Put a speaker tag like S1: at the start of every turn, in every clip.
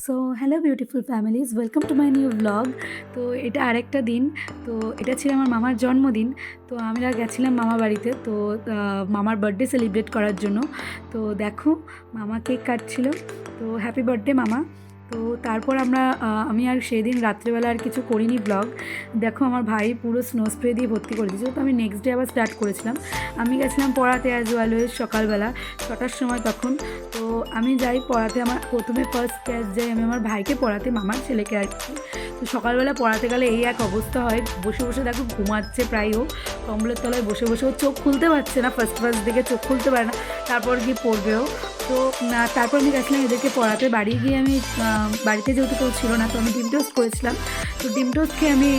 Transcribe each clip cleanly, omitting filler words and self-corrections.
S1: So hello beautiful families, welcome to my new blog. তো এটা আরেকটা দিন। তো এটা ছিল আমার মামার জন্মদিন। তো আমরা গেছিলাম মামা বাড়িতে, তো মামার বার্থডে সেলিব্রেট করার জন্য। তো দেখো, মামা কেক কাটছিল। তো হ্যাপি বার্থডে মামা। তো তারপর আমি আর সেই দিন রাত্রেবেলা আর কিছু করিনি ব্লগ। দেখো, আমার ভাই পুরো স্নো স্প্রে দিয়ে ভর্তি করে দিয়েছে। তো আমি নেক্সট ডে আবার স্টার্ট করেছিলাম। আমি গেছিলাম পড়াতে অ্যাজ অলওয়েজ সকালবেলা 6টার সময় তখন। তো আমি যাই পড়াতে, আমার প্রথমে ফার্স্ট ক্লাস যাই আমি আমার ভাইকে পড়াতে, মামার ছেলেকে আর কি। তো সকালবেলা পড়াতে গেলে এই এক অবস্থা হয়, বসে বসে দেখো ঘুমাচ্ছে প্রায় ও কম্বলের তলায় বসে বসে। ও চোখ খুলতে পারছে না, ফার্স্ট দিকে চোখ খুলতে পারে না, তারপর গিয়ে পড়বেও। তো তারপর আমি গেছিলাম এদেরকে পড়াতে। বাড়ি গিয়ে আমি বাড়িতে যেহেতু কেউ ছিল না, তো আমি ডিম টোস্ট করেছিলাম। তো ডিম টোস্ট খেয়ে আমি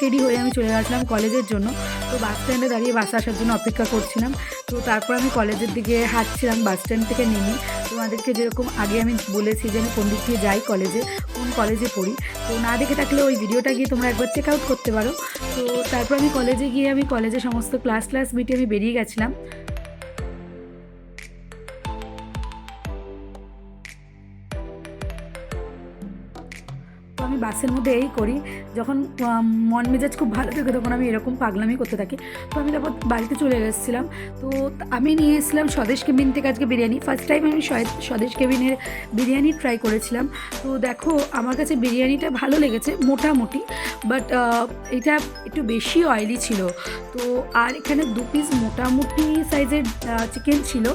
S1: রেডি হয়ে আমি চলে গেছিলাম কলেজের জন্য। তো বাস স্ট্যান্ডে দাঁড়িয়ে বাস আসার জন্য অপেক্ষা করছিলাম। তো তারপর আমি কলেজের দিকে হাঁটছিলাম বাস স্ট্যান্ড থেকে নেমে। তোমাদেরকে যেরকম আগে আমি বলেছি যে আমি কোন দিক দিয়ে যাই কলেজে, কোন কলেজে পড়ি, তো না দেখে থাকলে ওই ভিডিওটা গিয়ে তোমরা একবার চেক আউট করতে পারো। তো তারপর আমি কলেজে গিয়ে আমি কলেজে সমস্ত ক্লাস মিটিয়ে আমি বেরিয়ে গেছিলাম। তো আমি বাসের মধ্যে এই করি, যখন মন মেজাজ খুব ভালো থাকে তখন আমি এরকম পাগলামি করতে থাকি। তো আমি তারপর বাড়িতে চলে এসেছিলাম। তো আমি নিয়ে এসেছিলাম স্বদেশ কেবিন থেকে আজকে বিরিয়ানি। ফার্স্ট টাইম আমি স্বদেশ কেবিনের বিরিয়ানি ট্রাই করেছিলাম। তো দেখো, আমার কাছে বিরিয়ানিটা ভালো লেগেছে মোটামুটি, বাট এটা একটু বেশি অয়েলি ছিল। তো আর এখানে 2 পিস মোটামুটি সাইজের চিকেন ছিল,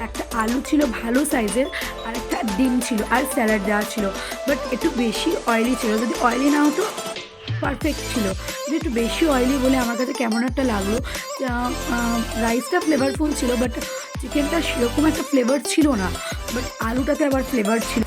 S1: একটা আলু ছিল ভালো সাইজের, আর একটা ডিম ছিল, আর স্যালাড দেওয়া ছিল। বাট একটু বেশি অয়েলি ছিল, যদি অয়েলি না হতো পারফেক্ট ছিল, কিন্তু একটু বেশি অয়েলি বলে আমার কাছে কেমন একটা লাগলো। রাইসটা ফ্লেভারফুল ছিল, বাট চিকেনটা সেরকম একটা ফ্লেভার ছিল না, বাট আলুটাতে আবার ফ্লেভার ছিল।